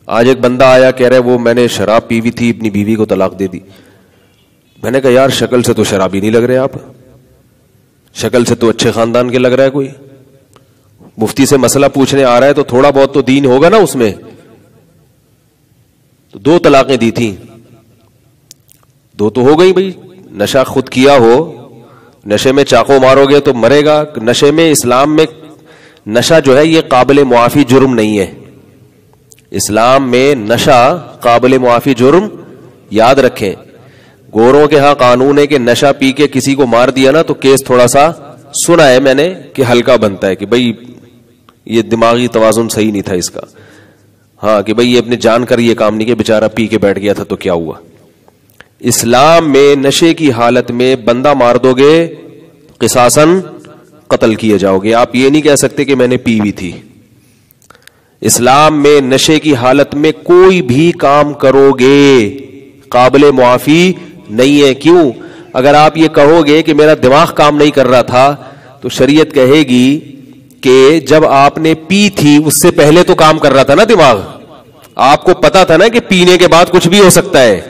آج ایک بندہ آیا کہہ رہے وہ میں نے شراب پی ہوئی تھی, اپنی بیوی کو طلاق دے دی. میں نے کہا یار شکل سے تو شرابی نہیں لگ رہے آپ, شکل سے تو اچھے خاندان کے لگ رہا ہے کوئی. مفتی سے مسئلہ پوچھنے آ رہا ہے تو تھوڑا بہت تو دین ہوگا نا اس میں. تو 2 طلاقیں دی تھیں, 2 تو ہو گئی بھائی. نشہ خود کیا ہو, نشے میں چاقو مارو گے تو مرے گا. نشے میں اسلام میں نشہ جو ہے یہ قابل معافی جرم نہیں ہے. اسلام میں نشہ قابل معافی جرم, یاد رکھیں. گوروں کے ہاں قانون ہے کہ نشہ پی کے کسی کو مار دیا نا تو کیس تھوڑا سا سنا ہے میں نے کہ ہلکا بنتا ہے کہ بھئی یہ دماغی توازن صحیح نہیں تھا اس کا. ہاں کہ بھئی یہ اپنے جان کر یہ کام نہیں کہ بیچارہ پی کے بیٹھ گیا تھا تو کیا ہوا. اسلام میں نشے کی حالت میں بندہ مار دو گے قصاصاً قتل کیے جاؤ گے. آپ یہ نہیں کہہ سکتے کہ میں نے پی ہوئی تھی. اسلام میں نشے کی حالت میں کوئی بھی کام کرو گے قابل معافی نہیں ہے. کیوں؟ اگر آپ یہ کہو گے کہ میرا دماغ کام نہیں کر رہا تھا تو شریعت کہے گی کہ جب آپ نے پی تھی اس سے پہلے تو کام کر رہا تھا نا دماغ. آپ کو پتا تھا نا کہ پینے کے بعد کچھ بھی ہو سکتا ہے,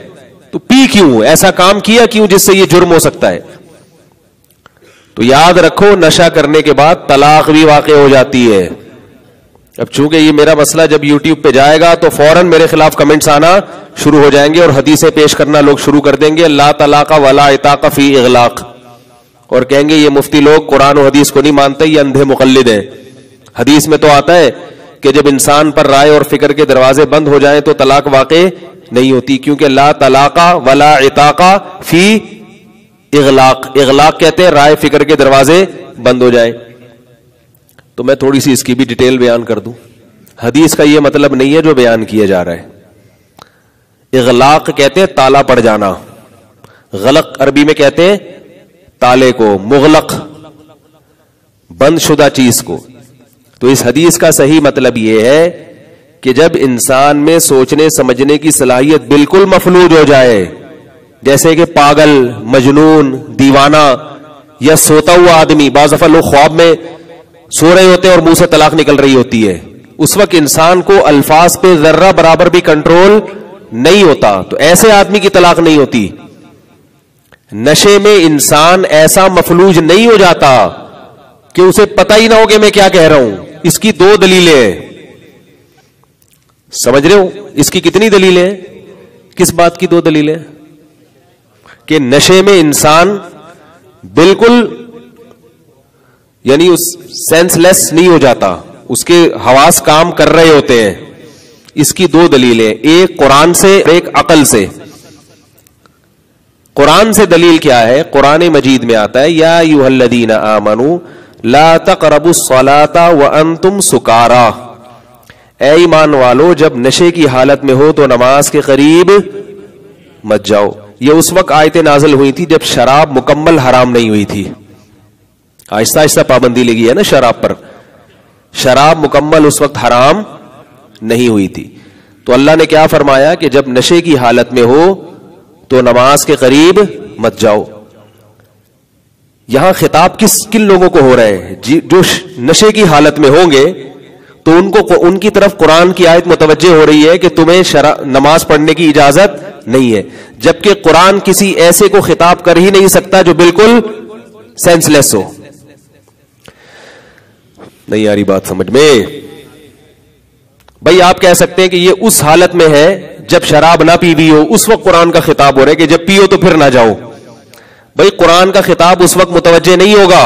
تو پی کیوں, ایسا کام کیا کیوں جس سے یہ جرم ہو سکتا ہے. تو یاد رکھو نشہ کرنے کے بعد طلاق بھی واقع ہو جاتی ہے. اب چونکہ یہ میرا مسئلہ جب یوٹیوب پہ جائے گا تو فوراً میرے خلاف کمنٹس آنا شروع ہو جائیں گے اور حدیثیں پیش کرنا لوگ شروع کر دیں گے, لا طلاق ولا عتاق فی اغلاق, اور کہیں گے یہ مفتی لوگ قرآن و حدیث کو نہیں مانتے, یہ اندھے مقلد ہیں. حدیث میں تو آتا ہے کہ جب انسان پر رائے اور فکر کے دروازے بند ہو جائیں تو طلاق واقع نہیں ہوتی, کیونکہ لا طلاق ولا عتاق فی اغلاق. اغلاق کہتے ہیں رائے فکر کے دروازے بند ہو جائیں. تو میں تھوڑی سی اس کی بھی ڈیٹیل بیان کر دوں. حدیث کا یہ مطلب نہیں ہے جو بیان کیا جا رہا ہے. اغلاق کہتے ہیں تالا پڑ جانا, غلق عربی میں کہتے ہیں تالے کو, مغلق بند شدہ چیز کو. تو اس حدیث کا صحیح مطلب یہ ہے کہ جب انسان میں سوچنے سمجھنے کی صلاحیت بالکل مفلوج ہو جائے, جیسے کہ پاگل, مجنون, دیوانہ یا سوتا ہوا آدمی, بعض دفعہ لوگ خواب میں سو رہے ہوتے ہیں اور منہ سے طلاق نکل رہی ہوتی ہے, اس وقت انسان کو الفاظ پہ ذرہ برابر بھی کنٹرول نہیں ہوتا, تو ایسے آدمی کی طلاق نہیں ہوتی. نشے میں انسان ایسا مفلوج نہیں ہو جاتا کہ اسے پتہ ہی نہ ہو کہ میں کیا کہہ رہا ہوں. اس کی 2 دلیلیں ہیں, سمجھ رہے ہو اس کی کتنی دلیلیں ہیں؟ کس بات کی 2 دلیلیں؟ کہ نشے میں انسان بالکل یعنی اس سینس لیس نہیں ہو جاتا, اس کے حواس کام کر رہے ہوتے ہیں. اس کی 2 دلیلیں, ایک قرآن سے ایک عقل سے. قرآن سے دلیل کیا ہے؟ قرآن مجید میں آتا ہے یا ایھا الذین آمنوا لا تقربوا الصلاۃ وانتم سکارا, اے ایمان والو جب نشے کی حالت میں ہو تو نماز کے قریب مت جاؤ. یہ اس وقت آیتیں نازل ہوئی تھی جب شراب مکمل حرام نہیں ہوئی تھی. آہستہ آہستہ پابندی لگی ہے نا شراب پر, شراب مکمل اس وقت حرام نہیں ہوئی تھی. تو اللہ نے کیا فرمایا کہ جب نشے کی حالت میں ہو تو نماز کے قریب مت جاؤ. یہاں خطاب کن لوگوں کو ہو رہا ہے؟ جو نشے کی حالت میں ہوں گے تو ان کی طرف قرآن کی آیت متوجہ ہو رہی ہے کہ تمہیں نماز پڑھنے کی اجازت نہیں ہے, جبکہ قرآن کسی ایسے کو خطاب کر ہی نہیں سکتا جو بالکل سینس لیس ہو. نہیں آ رہی بات سمجھ میں؟ بھائی آپ کہہ سکتے ہیں کہ یہ اس حالت میں ہے جب شراب نہ پی بھی ہو, اس وقت قرآن کا خطاب ہو رہا ہے کہ جب پیو تو پھر نہ جاؤ. بھائی قرآن کا خطاب اس وقت متوجہ نہیں ہوگا,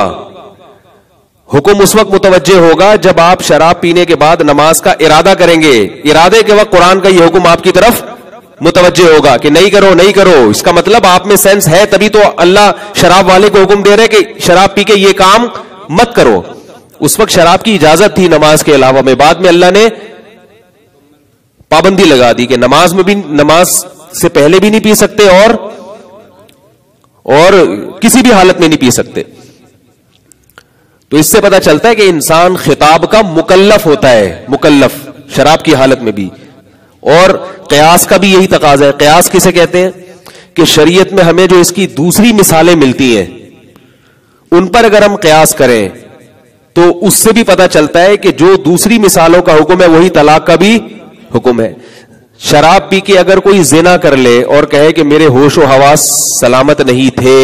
حکم اس وقت متوجہ ہوگا جب آپ شراب پینے کے بعد نماز کا ارادہ کریں گے. ارادے کے وقت قرآن کا یہ حکم آپ کی طرف متوجہ ہوگا کہ نہیں کرو نہیں کرو. اس کا مطلب آپ میں سینس ہے, تبھی تو اللہ شراب والے کو حکم دے رہے کہ شراب پی کے یہ کام مت کرو. اس وقت شراب کی اجازت تھی نماز کے علاوہ میں, بعد میں اللہ نے پابندی لگا دی کہ نماز میں بھی, نماز سے پہلے بھی نہیں پی سکتے اور کسی بھی حالت میں نہیں پی سکتے. تو اس سے پتا چلتا ہے کہ انسان خطاب کا مکلف ہوتا ہے, مکلف شراب کی حالت میں بھی. اور قیاس کا بھی یہی تقاضا ہے. قیاس کسے کہتے ہیں؟ کہ شریعت میں ہمیں جو اس کی دوسری مثالیں ملتی ہیں ان پر اگر ہم قیاس کریں تو اس سے بھی پتا چلتا ہے کہ جو دوسری مثالوں کا حکم ہے وہی طلاق کا بھی حکم ہے. شراب پی کے اگر کوئی زنا کر لے اور کہے کہ میرے ہوش و حواس سلامت نہیں تھے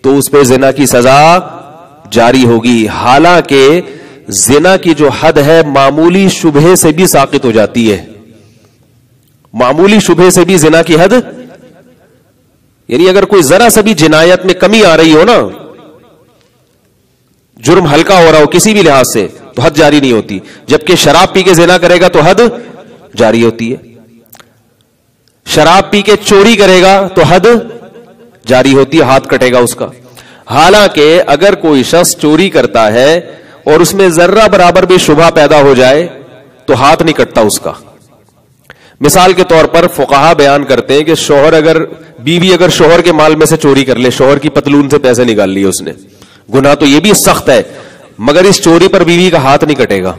تو اس پہ زنا کی سزا جاری ہوگی. حالانکہ زنا کی جو حد ہے معمولی شبہے سے بھی ساقط ہو جاتی ہے. معمولی شبہے سے بھی زنا کی حد, یعنی اگر کوئی ذرا سا بھی جنایت میں کمی آ رہی ہو نا, جرم ہلکا ہو رہا ہو کسی بھی لحاظ سے, تو حد جاری نہیں ہوتی. جبکہ شراب پی کے زنا کرے گا تو حد جاری ہوتی ہے. شراب پی کے چوری کرے گا تو حد جاری ہوتی ہے, ہاتھ کٹے گا اس کا. حالانکہ اگر کوئی شخص چوری کرتا ہے اور اس میں ذرہ برابر بھی شبہ پیدا ہو جائے تو ہاتھ نہیں کٹتا اس کا. مثال کے طور پر فقہا بیان کرتے ہیں کہ شوہر اگر بیوی اگر شوہر کے مال میں سے چوری کر لے, شوہر کی پتلون سے پیسے نکال لیے اس نے, گناہ تو یہ بھی سخت ہے, مگر اس چوری پر بیوی کا ہاتھ نہیں کٹے گا.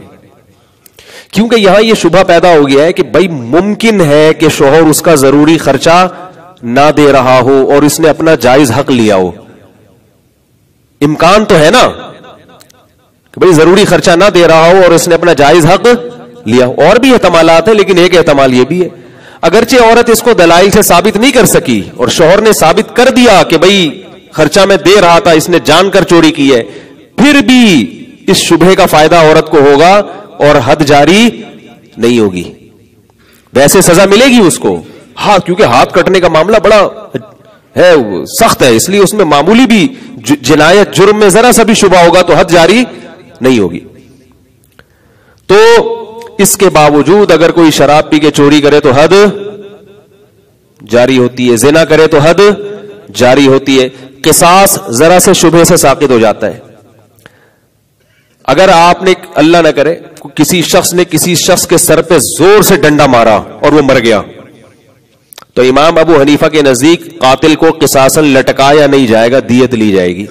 کیونکہ یہاں یہ شبہ پیدا ہو گیا ہے کہ بھائی ممکن ہے کہ شوہر اس کا ضروری خرچہ نہ دے رہا ہو اور اس نے اپنا جائز حق لیا ہو. امکان تو ہے نا کہ بھائی ضروری خرچہ نہ دے رہا ہو اور اس نے اپنا جائز حق لیا. اور بھی احتمالات ہیں, لیکن ایک احتمال یہ بھی ہے اگرچہ عورت اس کو دلائل سے ثابت نہیں کر سکی اور شوہر نے ثابت کر دیا کہ بھئی خرچہ میں دے رہا تھا, اس نے جان کر چوری کی ہے, پھر بھی اس شبہے کا فائدہ عورت کو ہوگا اور حد جاری نہیں ہوگی. ویسے سزا ملے گی اس کو, ہاں, کیونکہ ہاتھ کٹنے کا معاملہ بڑا ہے, سخت ہے, اس لیے اس میں معمولی بھی جنایت جرم میں ذرا سا بھی شبہ ہوگا تو حد جاری نہیں ہوگی. تو اس کے باوجود اگر کوئی شراب پی کے چوری کرے تو حد جاری ہوتی ہے, زنا کرے تو حد جاری ہوتی ہے. قصاص ذرا سے شبہے سے ساقط ہو جاتا ہے. اگر آپ نے اللہ نہ کرے کسی شخص نے کسی شخص کے سر پہ زور سے ڈنڈا مارا اور وہ مر گیا, تو امام ابو حنیفہ کے نزدیک قاتل کو قصاصاً لٹکایا نہیں جائے گا, دیت لی جائے گی.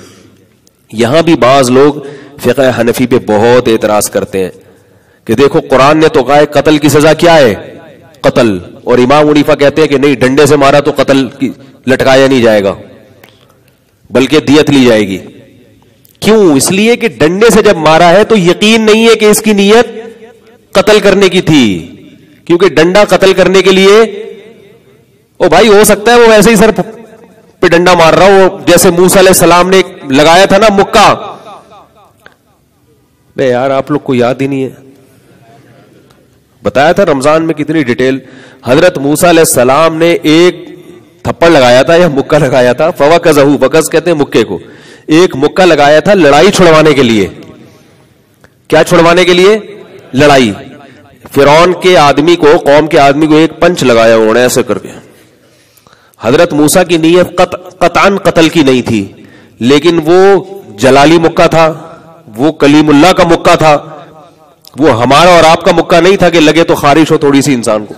یہاں بھی بعض لوگ فقہ حنفی پہ بہت اعتراض کرتے ہیں کہ دیکھو قرآن نے تو کہا ہے قتل کی سزا کیا ہے, قتل, اور امام حنیفہ کہتے ہیں کہ نہیں, ڈنڈے سے مارا تو قتل لٹکایا نہیں جائے گا بلکہ دیت لی جائے گی. کیوں؟ اس لیے کہ ڈنڈے سے جب مارا ہے تو یقین نہیں ہے کہ اس کی نیت قتل کرنے کی تھی, کیونکہ ڈنڈا قتل کرنے کے لیے, او بھائی ہو سکتا ہے وہ ویسے ہی سر پہ ڈنڈا مار رہا ہو, جیسے موسیٰ علیہ السلام نے لگایا تھا نا مکہ. بے یار آپ لوگ کو یاد ہی نہیں ہے, بتایا تھا رمضان میں کتنی ڈیٹیل. حضرت موسیٰ علیہ السلام نے ایک تھپڑ لگایا تھا یا مکہ لگایا تھا, فوقذہ, وقذ کہتے ہیں مکے کو, ایک مکہ لگایا تھا لڑائی چھڑوانے کے لیے. کیا چھڑوانے کے لیے؟ لڑائی. فرعون کے آدمی کو, قوم کے آدمی کو ایک پنچ لگایا انہوں نے ایسے کر کے. حضرت موسیٰ کی نیت قطعاً قتل کی نہیں تھی, لیکن وہ جلالی مکہ تھا, وہ کلیم اللہ کا مکہ تھا, وہ ہمارا اور آپ کا مکہ نہیں تھا کہ لگے تو خارش ہو تھوڑی سی انسان کو.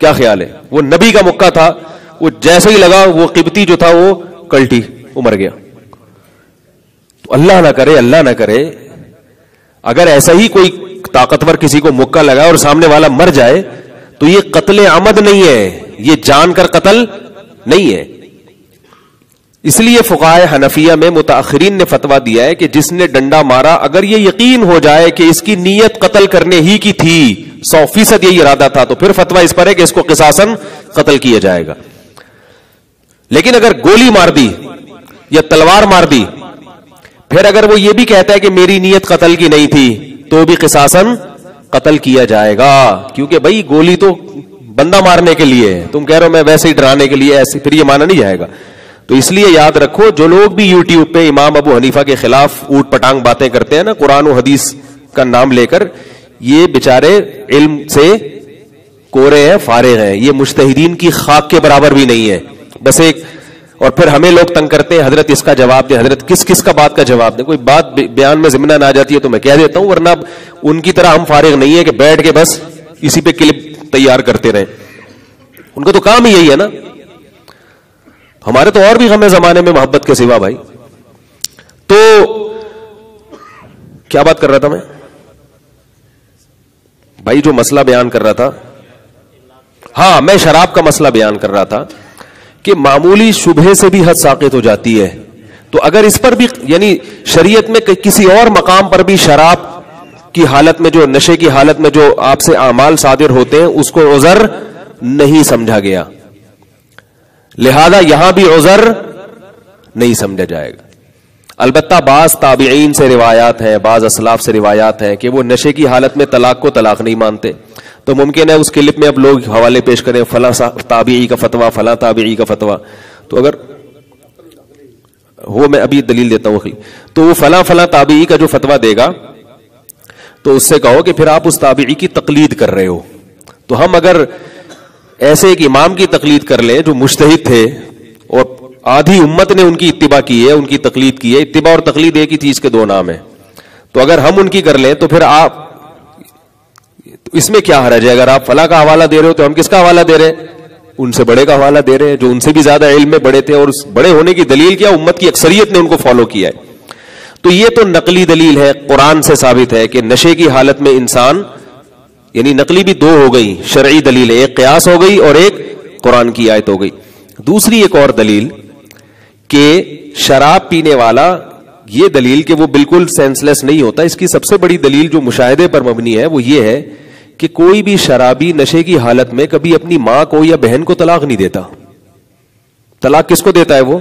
کیا خیال ہے؟ وہ نبی کا مکہ تھا, وہ جیسے ہی لگا وہ قبطی جو تھا وہ کلٹی, وہ مر گیا. تو اللہ نہ کرے اگر ایسا ہی کوئی طاقتور کسی کو مکہ لگا اور سامنے والا مر جائے تو یہ قتل عمد نہیں ہے, یہ جان کر قتل نہیں ہے. اس لیے فقہائے حنفیہ میں متاخرین نے فتویٰ دیا ہے کہ جس نے ڈنڈا مارا اگر یہ یقین ہو جائے کہ اس کی نیت قتل کرنے ہی کی تھی, 100% یہی ارادہ تھا, تو پھر فتویٰ اس پر ہے کہ اس کو قصاصاً قتل کیا جائے گا. لیکن اگر گولی مار دی یا تلوار مار دی, پھر اگر وہ یہ بھی کہتا ہے کہ میری نیت قتل کی نہیں تھی, تو بھی قصاصاً قتل کیا جائے گا. کیونکہ بھائی گولی تو بندہ مارنے کے لیے ہے, تم کہہ رہے ہو میں ویسے ہی ڈرانے کے لیے, ایسے پھر یہ مانا نہیں جائے گا. تو اس لیے یاد رکھو, جو لوگ بھی یوٹیوب پہ امام ابو حنیفہ کے خلاف اوٹ پٹانگ باتیں کرتے ہیں نا قرآن و حدیث کا نام لے کر, یہ بیچارے علم سے کورے ہیں, فارغ ہیں, یہ مجتہدین کی خاک کے برابر بھی نہیں ہے. بس ایک, اور پھر ہمیں لوگ تنگ کرتے ہیں حضرت اس کا جواب دے, حضرت کس کا بات کا جواب دے. کوئی بات بیان میں ضمن آ جاتی ہے تو میں کہہ دیتا ہوں, ورنہ ان کی طرح ہم فارغ نہیں ہے کہ بیٹھ کے بس اسی پہ کلپ تیار کرتے رہیں. ان کا تو کام ہی یہی ہے نا. ہمارے تو اور بھی غم زمانے میں محبت کے سوا بھائی. تو کیا بات کر رہا تھا میں بھائی, جو مسئلہ بیان کر رہا تھا, ہاں میں شراب کا مسئلہ بیان کر رہا تھا کہ معمولی شبہے سے بھی حد ساقط ہو جاتی ہے. تو اگر اس پر بھی, یعنی شریعت میں کسی اور مقام پر بھی شراب کی حالت میں جو نشے کی حالت میں جو آپ سے اعمال صادر ہوتے ہیں اس کو عذر نہیں سمجھا گیا، لہذا یہاں بھی عذر نہیں سمجھا جائے گا۔ البتہ بعض تابعین سے روایات ہیں، بعض اسلاف سے روایات ہیں کہ وہ نشے کی حالت میں طلاق کو طلاق نہیں مانتے، تو ممکن ہے اس کلپ میں اب لوگ حوالے پیش کریں فلاں تابعی کا فتویٰ، فلاں تابعی کا فتویٰ، تو اگر وہ میں ابھی دلیل دیتا ہوں، تو وہ فلاں فلاں تابعی کا جو فتویٰ دے گا تو اس سے کہو کہ پھر آپ اس تابعی کی تقلید کر رہے ہو۔ تو ہم اگر ایسے ایک امام کی تقلید کر لیں جو مجتہد تھے اور آدھی امت نے ان کی اتباع کی ہے، ان کی تقلید کی ہے، اتباع اور تقلید ایک ہی چیز کے دو نام ہیں، تو اگر ہم ان کی کر لیں تو پھر آپ اس میں کیا حرج ہے؟ اگر آپ فلاں کا حوالہ دے رہے ہو تو ہم کس کا حوالہ دے رہے ہیں؟ ان سے بڑے کا حوالہ دے رہے ہیں جو ان سے بھی زیادہ علم میں بڑے تھے، اور اس بڑے ہونے کی دلیل کیا؟ امت کی اکثریت نے ان کو فالو کیا ہے۔ تو یہ تو نقلی دلیل ہے، قرآن سے ثابت ہے کہ نشے کی حالت میں انسان، یعنی نقلی بھی دو ہو گئی، شرعی دلیل ہے، ایک قیاس ہو گئی اور ایک قرآن کی آیت ہو گئی۔ دوسری ایک اور دلیل کہ شراب پینے والا، یہ دلیل کہ وہ بالکل سینس لیس نہیں ہوتا، اس کی سب سے بڑی دلیل جو مشاہدے پر مبنی ہے وہ یہ ہے کہ کوئی بھی شرابی نشے کی حالت میں کبھی اپنی ماں کو یا بہن کو طلاق نہیں دیتا۔ طلاق کس کو دیتا ہے؟ وہ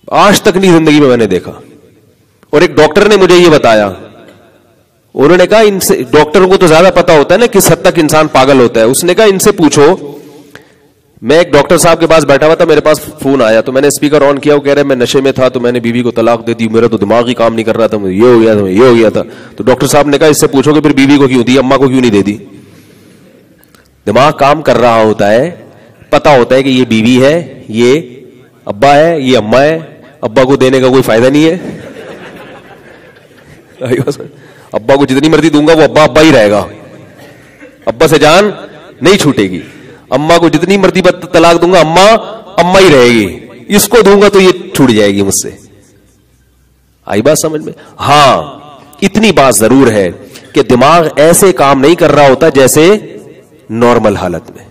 آج تک نہیں زندگی میں نے دیکھا۔ اور ایک ڈاکٹر نے مجھے یہ بتایا، انہوں نے کہا ان سے، ڈاکٹروں کو تو زیادہ پتا ہوتا ہے نا کس حد تک انسان پاگل ہوتا ہے، اس نے کہا ان سے پوچھو، میں ایک ڈاکٹر صاحب کے پاس بیٹھا ہوا تھا، میرے پاس فون آیا تو میں نے اسپیکر آن کیا، وہ کہہ رہے میں نشے میں تھا تو میں نے بیوی کو طلاق دے دی، میرا تو دماغ ہی کام نہیں کر رہا تھا، یہ ہو گیا تھا، یہ ہو گیا تھا۔ تو ڈاکٹر صاحب نے کہا اس سے پوچھو کہ پھر بیوی کو کیوں دی، اماں کو کیوں نہیں دے دی؟ دماغ کام کر رہا ہوتا ہے، پتا ہوتا ہے کہ یہ بیوی ہے، یہ ابا ہے، یہ اماں ہے، ابا کو دینے کا کوئی فائدہ نہیں ہے، ابا کو جتنی مرضی دوں گا وہ ابا ابا ہی رہے گا، ابا سے جان نہیں چھوٹے گی، اماں کو جتنی مرضی طلاق دوں گا اماں اماں ہی رہے گی، اس کو دوں گا تو یہ چھوٹ جائے گی مجھ سے۔ آئی بات سمجھ میں؟ ہاں اتنی بات ضرور ہے کہ دماغ ایسے کام نہیں کر رہا ہوتا جیسے نارمل حالت میں،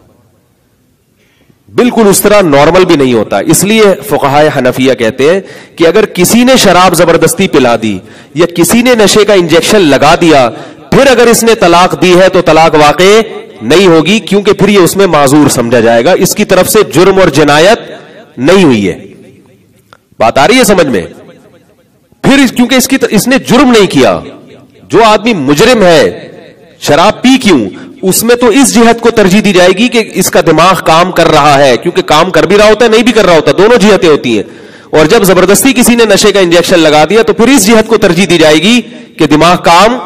بالکل اس طرح نارمل بھی نہیں ہوتا۔ اس لیے فقہائے حنفیہ کہتے ہیں کہ اگر کسی نے شراب زبردستی پلا دی یا کسی نے نشے کا انجیکشن لگا دیا، پھر اگر اس نے طلاق دی ہے تو طلاق واقع نہیں ہوگی، کیونکہ پھر یہ اس میں معذور سمجھا جائے گا، اس کی طرف سے جرم اور جنایت نہیں ہوئی ہے۔ بات آ رہی ہے سمجھ میں؟ پھر کیونکہ اس نے جرم نہیں کیا، جو آدمی مجرم ہے شراب پی کیوں، اس میں تو اس جہت کو ترجیح دی جائے گی کہ اس کا دماغ کام کر رہا ہے، کیونکہ کام کر بھی رہا ہوتا ہے نہیں بھی کر رہا ہوتا، دونوں جہتیں ہوتی ہیں، اور جب زبردستی کسی نے نشے کا انجیکشن لگا دیا تو پھر اس جہت کو ترجیح دی جائے گی کہ دماغ کام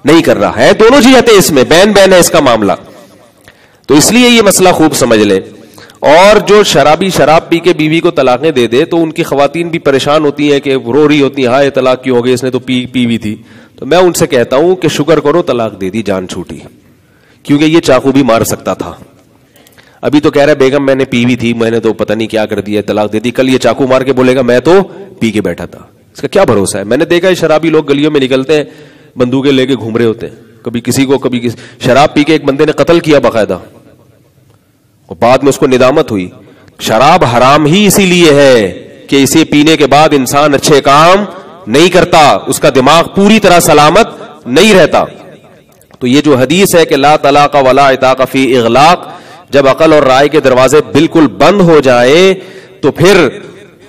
نہیں کر رہا ہے، دونوں جہتیں اس میں بین بین ہے اس کا معاملہ۔ تو اس لیے یہ مسئلہ خوب سمجھ لیں۔ اور جو شرابی شراب پی کے بیوی کو طلاقیں دے دے تو ان کی خواتین بھی پریشان ہوتی ہیں کہ رو رہی ہوتی ہیں، ہائے طلاق کیوں ہو گئی، اس نے تو پی ہوئی تھی۔ تو میں ان سے کہتا ہوں کہ شکر کرو طلاق دے دی، جان چھوٹی، کیونکہ یہ چاقو بھی مار سکتا تھا۔ ابھی تو کہہ رہا ہے بیگم میں نے پی ہوئی تھی، میں نے تو پتہ نہیں کیا کر دیا، طلاق دے دی، کل یہ چاقو مار کے بولے گا میں تو پی کے بیٹھا تھا۔ اس کا کیا بھروسہ ہے؟ میں نے دیکھا ہے شرابی لوگ گلیوں میں نکلتے ہیں بندوقیں لے کے گھوم رہے ہوتے ہیں، کبھی کسی کو کبھی کسی، شراب پی کے ایک بندے نے قتل کیا باقاعدہ، اور بعد میں اس کو ندامت ہوئی۔ شراب حرام ہی اسی لیے ہے کہ اسے پینے کے بعد انسان اچھے کام نہیں کرتا، اس کا دماغ پوری طرح سلامت نہیں رہتا۔ تو یہ جو حدیث ہے کہ لا طلاق ولا عتاق فی اغلاق، جب عقل اور رائے کے دروازے بالکل بند ہو جائیں تو پھر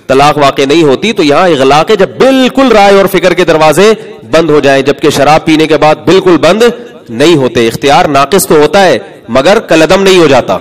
طلاق واقع نہیں ہوتی۔ تو یہاں اغلاق ہے جب بالکل رائے اور فکر کے دروازے بند ہو جائیں، جبکہ شراب پینے کے بعد بالکل بند نہیں ہوتے۔ اختیار ناقص تو ہوتا ہے مگر کالعدم نہیں ہو جاتا۔